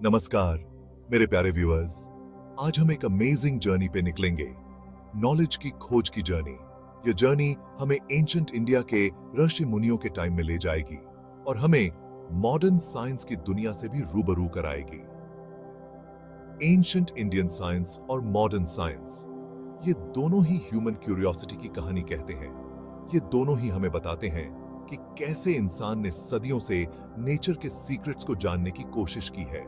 नमस्कार मेरे प्यारे व्यूअर्स। आज हम एक अमेजिंग जर्नी पे निकलेंगे, नॉलेज की खोज की जर्नी। ये जर्नी हमें एंशिएंट इंडिया के ऋषि मुनियों के टाइम में ले जाएगी और हमें मॉडर्न साइंस की दुनिया से भी रूबरू कराएगी। एंशिएंट इंडियन साइंस और मॉडर्न साइंस, ये दोनों ही ह्यूमन क्यूरियोसिटी की कहानी कहते हैं। ये दोनों ही हमें बताते हैं कि कैसे इंसान ने सदियों से नेचर के सीक्रेट्स को जानने की कोशिश की है।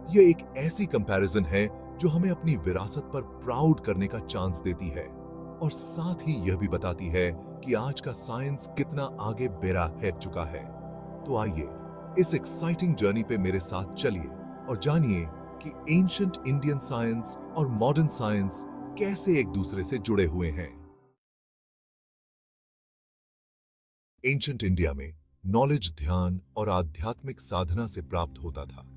यह एक ऐसी कंपैरिजन है जो हमें अपनी विरासत पर प्राउड करने का चांस देती है और साथ ही यह भी बताती है कि आज का साइंस कितना आगे बेरा है चुका है। तो आइए इस एक्साइटिंग जर्नी पे मेरे साथ चलिए और जानिए कि एंशिएंट इंडियन साइंस और मॉडर्न साइंस कैसे एक दूसरे से जुड़े हुए हैं। एंशिएंट इंडिया में नॉलेज ध्यान और आध्यात्मिक साधना से प्राप्त होता था।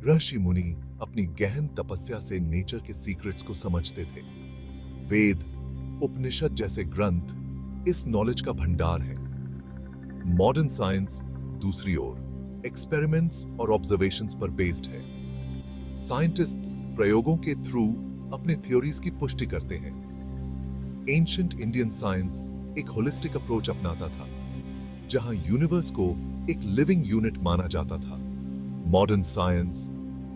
ऋषि मुनि अपनी गहन तपस्या से नेचर के सीक्रेट्स को समझते थे। वेद, उपनिषद जैसे ग्रंथ इस नॉलेज का भंडार है। मॉडर्न साइंस दूसरी ओर एक्सपेरिमेंट्स और ऑब्जर्वेशंस पर बेस्ड है। साइंटिस्ट्स प्रयोगों के थ्रू अपने थ्योरीज की पुष्टि करते हैं। एंशिएंट इंडियन साइंस एक होलिस्टिक अप्रोच अपनाता था, जहां यूनिवर्स को एक लिविंग यूनिट माना जाता था। मॉडर्न साइंस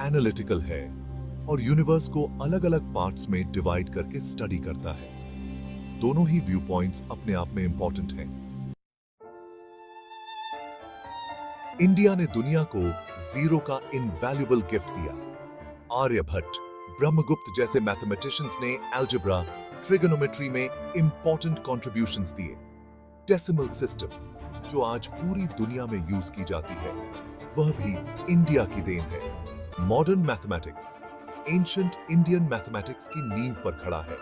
एनालिटिकल है और यूनिवर्स को अलग अलग पार्ट्स में डिवाइड करके स्टडी करता है। दोनों ही व्यू पॉइंट्स अपने आप में इंपॉर्टेंट हैं। इंडिया ने दुनिया को जीरो का इनवैल्यूएबल गिफ्ट दिया। आर्यभट्ट, ब्रह्मगुप्त जैसे मैथमेटिशियंस ने अलजेब्रा, ट्रिगोनोमेट्री में इंपॉर्टेंट कंट्रीब्यूशंस दिए। डेसिमल सिस्टम जो आज पूरी दुनिया में यूज की जाती है, वह भी इंडिया की देन है। Modern mathematics ancient Indian mathematics की नींव पर खड़ा है।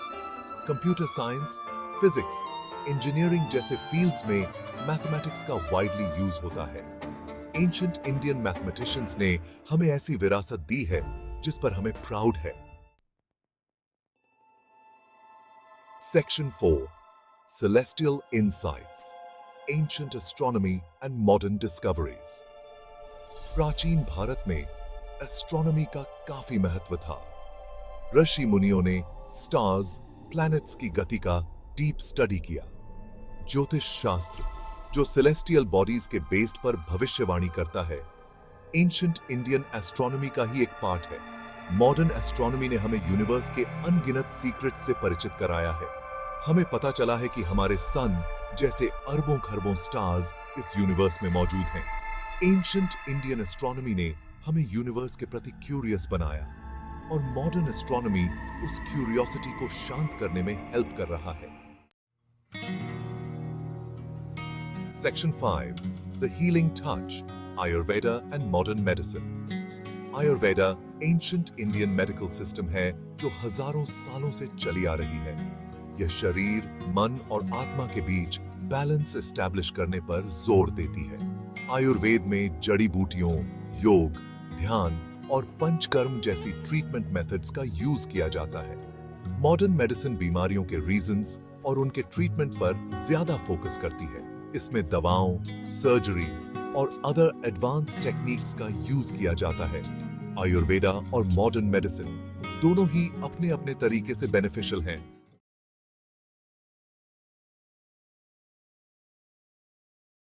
कंप्यूटर साइंस, फिजिक्स, इंजीनियरिंग जैसे फील्ड्स में मैथमेटिक्स का वाइडली यूज होता है। एंशिएंट इंडियन मैथमेटिशियंस ने हमें ऐसी विरासत दी है जिस पर हमें प्राउड है। Section 4 celestial insights, ancient astronomy and modern discoveries. प्राचीन भारत में एस्ट्रोनॉमी का काफी महत्व था। ऋषि मुनियों ने स्टार्स, प्लैनेट्स की गति का डीप स्टडी किया। ज्योतिष शास्त्र जो सेलेस्टियल बॉडीज के बेस्ड पर भविष्यवाणी करता है, एंशिएंट इंडियन एस्ट्रोनॉमी का ही एक पार्ट है। मॉडर्न एस्ट्रोनॉमी ने हमें यूनिवर्स के अनगिनत सीक्रेट्स से परिचित कराया है। हमें पता चला है कि हमारे सन जैसे अरबों खरबों स्टार्स इस यूनिवर्स में मौजूद हैं। एंशिएंट इंडियन एस्ट्रोनॉमी ने हमें यूनिवर्स के प्रति क्यूरियस बनाया और मॉडर्न एस्ट्रोनॉमी उस क्यूरियोसिटी को शांत करने में हेल्प कर रहा है। Section 5 the healing touch, Ayurveda and modern medicine. Ayurveda ancient Indian medical system है जो हजारों सालों से चली आ रही है। यह शरीर, मन और आत्मा के बीच बैलेंस एस्टैब्लिश करने पर जोर देती है। आयुर्वेद में जड़ी बूटियों, योग, ध्यान और पंचकर्म जैसी ट्रीटमेंट मेथड्स का यूज किया जाता है। मॉडर्न मेडिसिन बीमारियों के रीजंस और उनके ट्रीटमेंट पर ज्यादा फोकस करती है। इसमें दवाओं, सर्जरी और अदर एडवांस टेक्निक्स का यूज किया जाता है। आयुर्वेदा और मॉडर्न मेडिसिन दोनों ही अपने अपने तरीके से बेनिफिशियल हैं।